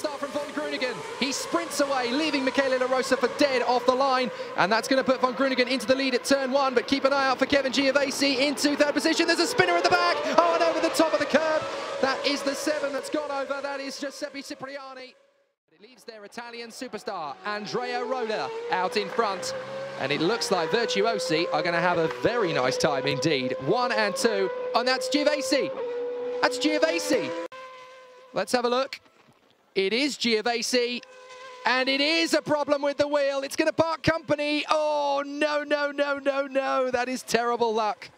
start from Von Groningen. He sprints away, leaving Michele La Rosa for dead off the line, and that's going to put Von Groningen into the lead at turn 1, but keep an eye out for Kevin Giovese into third position. There's a spinner at the back. Oh, and over the top of the curb. That is the 7 that's gone over. That is Giuseppe Cipriani. It leaves their Italian superstar, Andrea Roda, out in front. And it looks like Virtuosi are going to have a very nice time indeed. 1 and 2, and that's Giovese. That's Giovese. Let's have a look. It is Giovese, and it is a problem with the wheel. It's going to part company. Oh, no, no, no, no, no. That is terrible luck.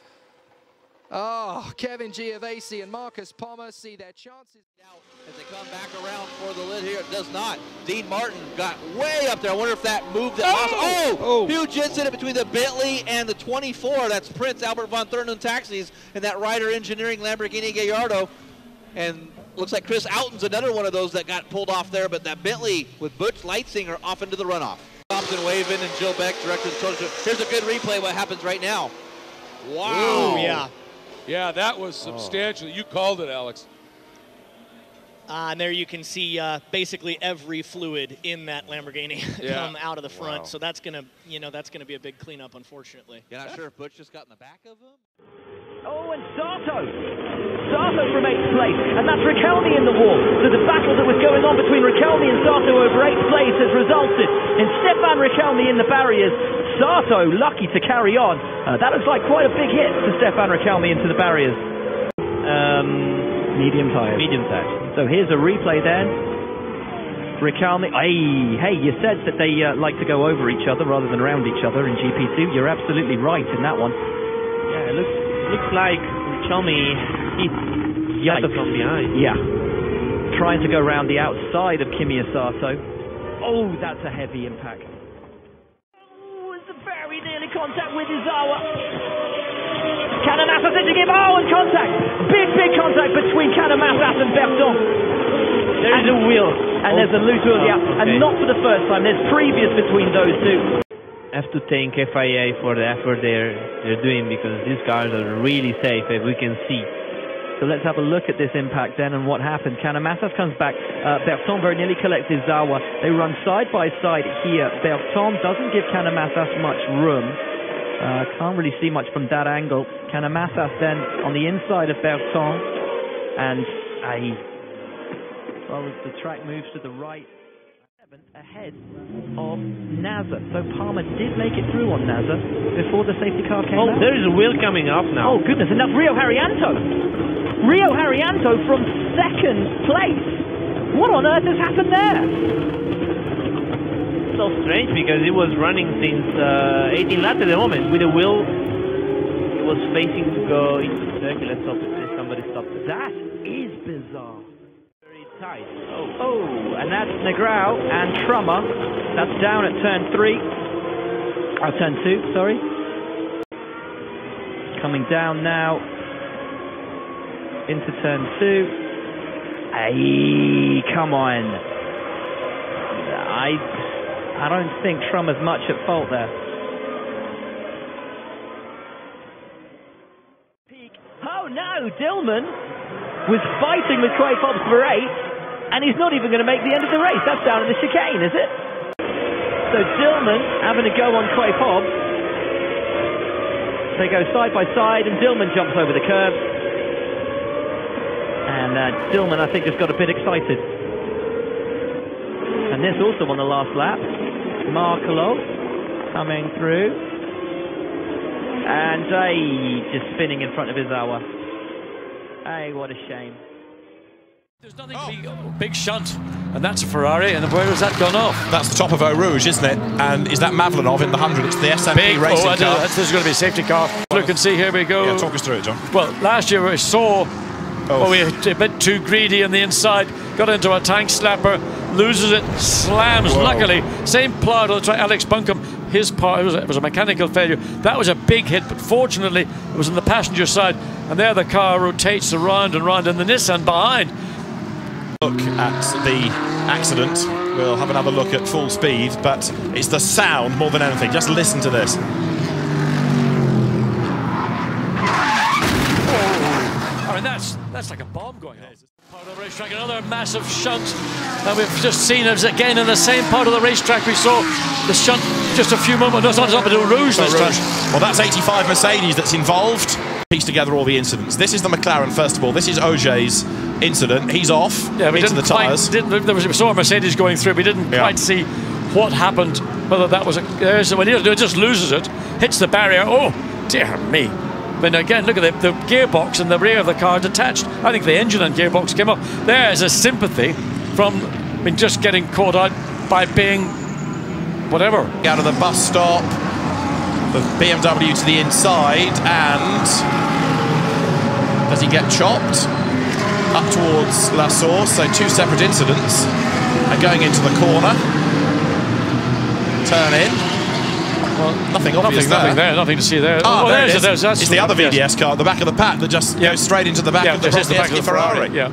Oh, Kevin Giovese and Marcus Pommer see their chances. Now, as they come back around for the lid here, it does not. Dean Martin got way up there. I wonder if that moved it. Oh! Huge incident between the Bentley and the 24. That's Prince Albert von Thurnen Taxis and that Ryder Engineering Lamborghini Gallardo. And looks like Chris Outen's another one of those that got pulled off there, but that Bentley with Butch Leitzinger off into the runoff. Thompson waving and Joe Beck director of the total. Here's a good replay of what happens right now. Wow. Ooh, yeah. Yeah, that was substantial. You called it, Alex. And there you can see basically every fluid in that Lamborghini come out of the front. Wow. So that's gonna, that's gonna be a big cleanup, unfortunately. You're not sure if Butch just got in the back of him? Oh, and Sato from 8th place, and that's Riquelme in the wall. So the battle that was going on between Riquelme and Sato over 8th place has resulted in Stefan Riquelme in the barriers. Sato lucky to carry on. That looks like quite a big hit to Stefan Riquelme into the barriers. Medium tires. Medium tires. So here's a replay then. Riquelme, hey, you said that they like to go over each other rather than around each other in GP2. You're absolutely right in that one. Yeah, it looks like Riquelme hit Sato from behind. Yeah. Trying to go around the outside of Kimi Sato. Oh, that's a heavy impact. Oh, it's a very nearly contact with Izawa. Kanemassas to give, and contact! Big contact between Kanemassas and Berton. There is a wheel. And there's a loose wheel, and not for the first time. There's previous between those two. Have to thank FIA for the effort they're doing, because these cars are really safe, as we can see. So let's have a look at this impact then and what happened. Kanemassas comes back. Berton very nearly collects Izawa. They run side by side here. Berton doesn't give Kanemassas much room. Can't really see much from that angle. Kanemassas then on the inside of Berton, and well, as the track moves to the right, ahead of Nasser. So Palmer did make it through on Nasser before the safety car came out. There is a wheel coming up now. Oh goodness, and that's Rio Haryanto. Rio Haryanto from 2nd place. What on earth has happened there? So strange, because it was running since 18 laps at the moment with a wheel. It was facing to go into the circle. Let's hope somebody stopped it. That is bizarre. Very tight. Oh, and that's Negrão and Trummer. That's down at turn 3. Turn 2, sorry. Coming down now into turn 2. Come on. I don't think Trummer's much at fault there. Oh no, Dillman was fighting with Craig Hobbs for 8, and he's not even going to make the end of the race. That's down in the chicane, is it? So Dillman having a go on Craig Hobbs. They go side by side, and Dillman jumps over the curb. And Dillman, I think, just got a bit excited. And this also on the last lap. Markelov coming through. And just spinning in front of Izawa. What a shame. There's nothing big shunt, and that's a Ferrari, and where has that gone off? That's the top of Eau Rouge, isn't it? And is that Mavlinov in the 100? It's the SMP racing car. This is going to be a safety car. Look and see, here we go. Yeah, talk us through it, John. Well, last year we saw we were a bit too greedy on the inside, got into a tank slapper, loses it, slams. Whoa. Luckily, same plow to the track. Alex Buncombe, his part, it was a mechanical failure. That was a big hit, but fortunately it was on the passenger side, and there the car rotates around and round, and the Nissan behind. Look at the accident. We'll have another look at full speed, but it's the sound more than anything. Just listen to this. I mean, that's like a bomb going off. Part of the race racetrack, another massive shunt that we've just seen. It was again in the same part of the racetrack we saw the shunt just a few moments. No, it's not up until Rouge this time. Well, that's 85 Mercedes that's involved. Piece together all the incidents. This is the McLaren, first of all. This is Ogier's incident. He's off into the tyres. We saw a Mercedes going through. We didn't quite see what happened. Whether that was when he just loses it, hits the barrier. Oh, dear me. But again, look at the gearbox and the rear of the car detached. I think the engine and gearbox came off. There's a sympathy from just getting caught out by being whatever. Out of the bus stop, the BMW to the inside, and does he get chopped? Up towards La Source, so two separate incidents. And going into the corner. Turn in. Well, nothing obvious there. Nothing to see there. Oh, there it is. It's the other VDS car, the back of the pack that just goes straight into the back of the Ferrari. Yeah.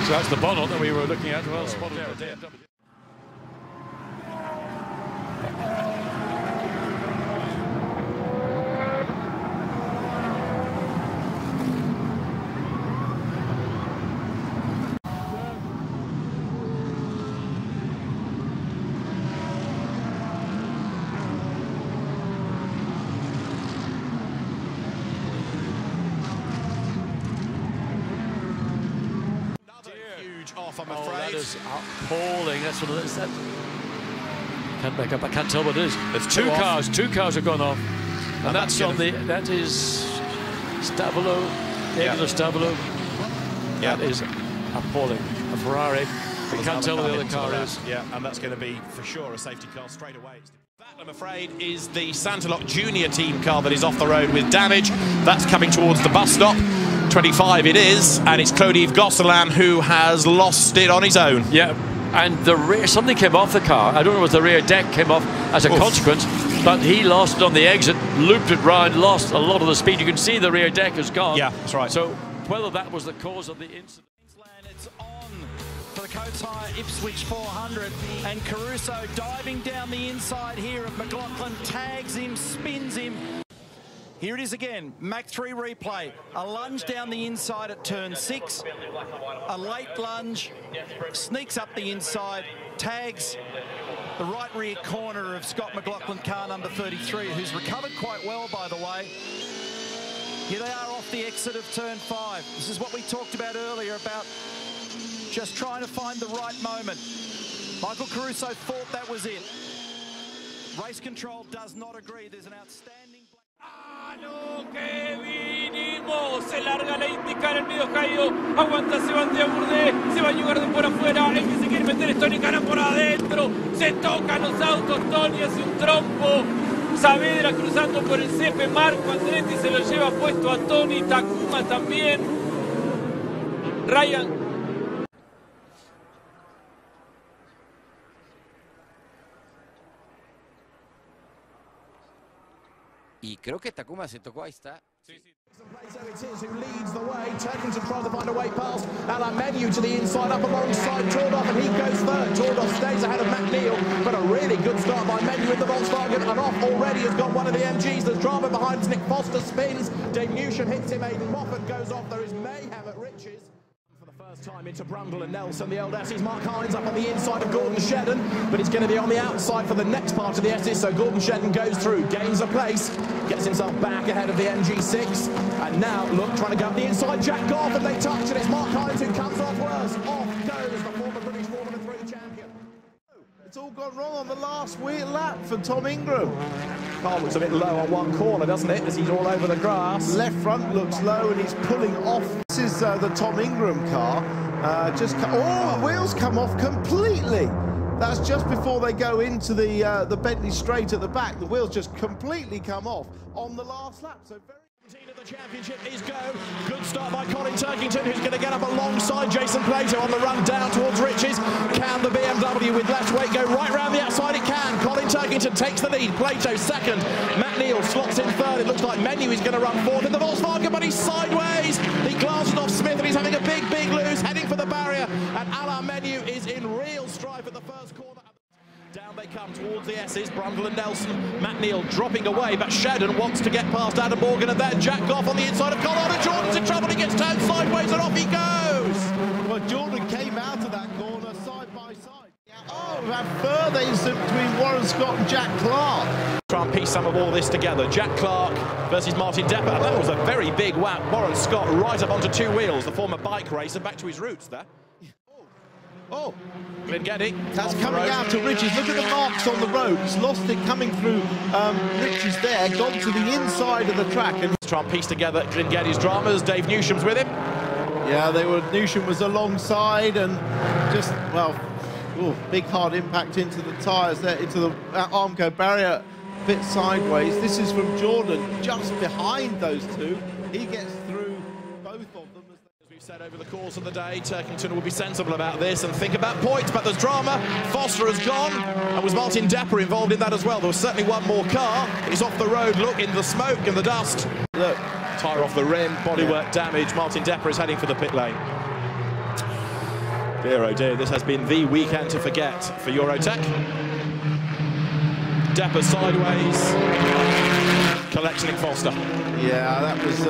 So that's the bonnet that we were looking at. Well spotted there. Off, I'm afraid. That is appalling. That's what it is. Can't make up. I can't tell what it is. There's two cars. Two cars have gone off, and that's on the. That is Stabilo. David Stabilo. Yeah. That is appalling. A Ferrari. We can't tell what the other car is. Yeah, and that's going to be for sure a safety car straight away. That, I'm afraid, is the Santalot Junior team car that is off the road with damage. That's coming towards the bus stop. 25 it is, and it's Claude-Yves Gosselin who has lost it on his own. Yeah, and the rear, something came off the car. I don't know if the rear deck came off as a consequence, but he lost it on the exit, looped it round, lost a lot of the speed. You can see the rear deck is gone. Yeah, that's right. So whether that was the cause of the incident. It's on for the Coates Hire Ipswich 400, and Caruso diving down the inside here of McLaughlin, tags him, spins him. Here it is again, Mach 3 replay. A lunge down the inside at turn 6. A late lunge, sneaks up the inside, tags the right rear corner of Scott McLaughlin, car number 33, who's recovered quite well, by the way. Here they are off the exit of turn 5. This is what we talked about earlier, about just trying to find the right moment. Michael Caruso thought that was it. Race control does not agree. There's an outstanding... lo que vinimos, se larga la Indycar, el medio caído, aguanta Sebastián Bourdais, se va a llegar de por afuera, el que se quiere meter es Tony Canan por adentro, se tocan los autos, Tony hace un trompo, Saavedra cruzando por el cepe, Marco Andretti se lo lleva puesto a Tony, Takuma también, Ryan. Y creo que Takuma se tocó, ahí está. So it is who leads the way. Turkington tries to find a way past Alain Menu to the inside, up alongside Tordoff, and he goes third. Tordoff stays ahead of McNeil, but a really good start by Menu in the Volkswagen, and off already has got one of the MGs. There's drama behind as Nick Foster spins. Dave Newsham hits him, Aidan Moffat goes off. There is mayhem at Riches. First time into Brundle and Nelson, the old S's. Mark Hines up on the inside of Gordon Shedden, but it's going to be on the outside for the next part of the S's, so Gordon Shedden goes through, gains a place, gets himself back ahead of the MG6, and now, look, trying to go up the inside, Jack off, and they touch, and it's Mark Hines who comes off worse. Off goes the former British Formula 3 champion. It's all gone wrong on the last lap for Tom Ingram. Car looks a bit low on one corner, doesn't it, as he's all over the grass. Left front looks low, and he's pulling off. This is the Tom Ingram car. The wheels come off completely. That's just before they go into the Bentley straight at the back. The wheels just completely come off on the last lap. So very. Of the championship is go. Good start by Colin Turkington, who's going to get up alongside Jason Plato on the run down towards Riches. Can the BMW with less weight go right round the outside? It can. Colin Turkington takes the lead. Plato second. Matt Neal slots in third. It looks like Menu is going to run fourth in the Volkswagen, but he's sideways. He glances off Smith, and he's having a big lose, heading for the barrier. And Alain Menu is in real strife at the first corner. Down they come towards the S's, Brundle and Nelson. Matt Neal dropping away, but Shedden wants to get past Adam Morgan, and then Jack off on the inside of Collard, and Jordan's in trouble. He gets turned sideways, and off he goes. Well, Well, Jordan came out of that corner side by side. Oh, we have further incident between Warren Scott and Jack Clark. Try and piece some of all this together. Jack Clark versus Martin Depper. And that was a very big whack. Warren Scott right up onto two wheels, the former bike racer, back to his roots there. Oh, Glengetty. That's coming out to Ridges. Look at the marks on the road. He's lost it coming through Ridges there, gone to the inside of the track. And try and piece together Glengetty's dramas. Dave Newsham's with him. Yeah, Newsham was alongside and just, well, big hard impact into the tyres there, into the Armco barrier, bit sideways. This is from Jordan, just behind those two. He gets through both of them. As we've said over the course of the day, Turkington will be sensible about this and think about points, but there's drama. Foster has gone, and was Martin Depper involved in that as well? There was certainly one more car. He's off the road, look, in the smoke and the dust. Look. Tyre off the rim, bodywork damage. Martin Depper is heading for the pit lane. Dear oh dear, this has been the weekend to forget for Eurotech. Depper sideways, collecting Foster. Yeah, that was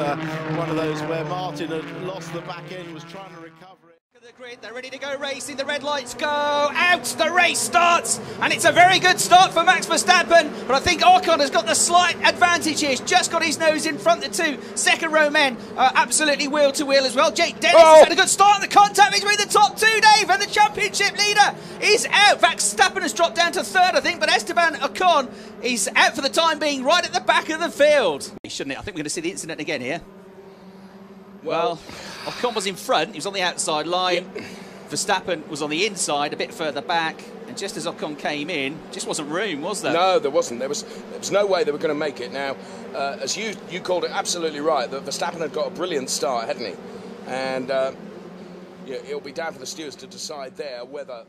one of those where Martin had lost the back end, was trying to recover it. Look at the grid, they're ready to go racing, the red lights go out, the race starts, and it's a very good start for Max Verstappen, but I think Ocon has got the slight advantage here. He's just got his nose in front of the two second row men, absolutely wheel to wheel as well. Jake Dennis has had a good start, the contact between the top two, Dave, and the championship leader is out. Verstappen has dropped down to third, I think, but Esteban Ocon is out for the time being, right at the back of the field. Shouldn't it? I think we're going to see the incident again here. Well, Ocon was in front, he was on the outside line. Verstappen was on the inside, a bit further back, and just as Ocon came in, just wasn't room, was there? No, there wasn't. There was no way they were going to make it. Now, as you called it absolutely right, that Verstappen had got a brilliant start, hadn't he? And it'll be down to the stewards to decide there whether...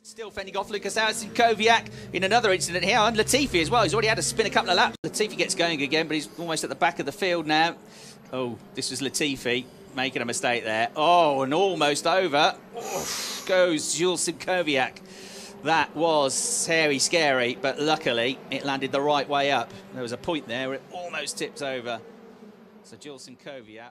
Still fending off Lucas Kowiak in another incident here, and Latifi as well. He's already had to spin a couple of laps. Latifi gets going again, but he's almost at the back of the field now. Oh, this was Latifi making a mistake there. Oh, and almost over. Goes Jules Kowiak. That was hairy scary, but luckily it landed the right way up. There was a point there where it almost tipped over. So Jules Kowiak,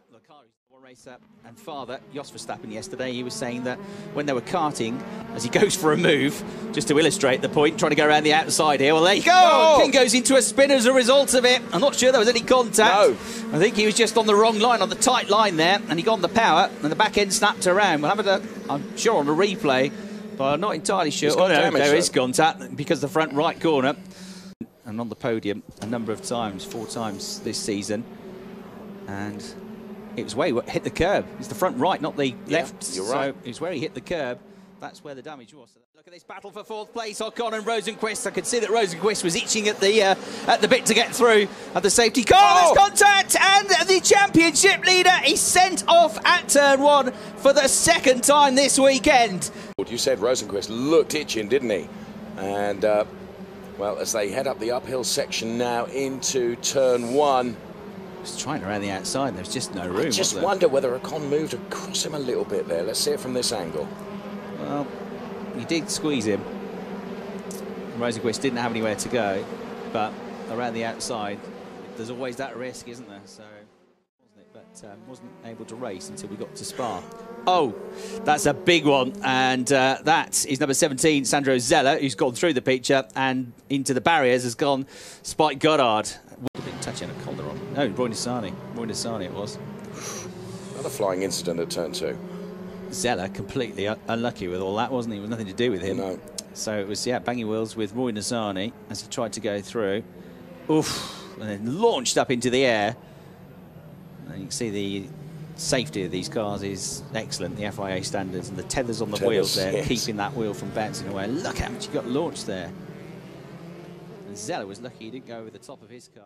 racer and father, Jos Verstappen, yesterday, he was saying that when they were karting, as he goes for a move, just to illustrate the point, trying to go around the outside here, well, there you go! Oh. King goes into a spin as a result of it. I'm not sure there was any contact. No. I think he was just on the wrong line, on the tight line there, and he got on the power, and the back end snapped around. We'll have it, I'm sure, on a replay, but I'm not entirely sure. Oh, no, there is contact, because the front right corner, and on the podium a number of times, 4 times this season, and it was where he hit the curb. It's the front right, not the left. You're right. So it's where he hit the curb. That's where the damage was. Look at this battle for 4th place. Ocon and Rosenqvist. I could see that Rosenqvist was itching at the bit to get through at the safety car. Oh. There's contact, and the championship leader is sent off at turn 1 for the 2nd time this weekend. You said Rosenqvist looked itching, didn't he? And well, as they head up the uphill section now into turn 1. Was trying around the outside, there's just no room. I just wonder whether Ocon moved across him a little bit there. Let's see it from this angle. Well, he did squeeze him. Rosenqvist didn't have anywhere to go, but around the outside, there's always that risk, isn't there? So, wasn't it? But wasn't able to race until we got to Spa. Oh, that's a big one, and that is number 17, Sandro Zeller, who's gone through the picture and into the barriers, has gone Spike Goddard. A bit touching a Calderon. No, Roy Nissany it was. Another flying incident at turn 2. Zeller completely unlucky with all that, wasn't he? It was nothing to do with him. No. So it was, banging wheels with Roy Nissany as he tried to go through. Oof, and then launched up into the air. And you can see the safety of these cars is excellent, the FIA standards, and the tethers on the wheels there, keeping that wheel from bouncing away. Look how much he got launched there. And Zeller was lucky he didn't go over the top of his car.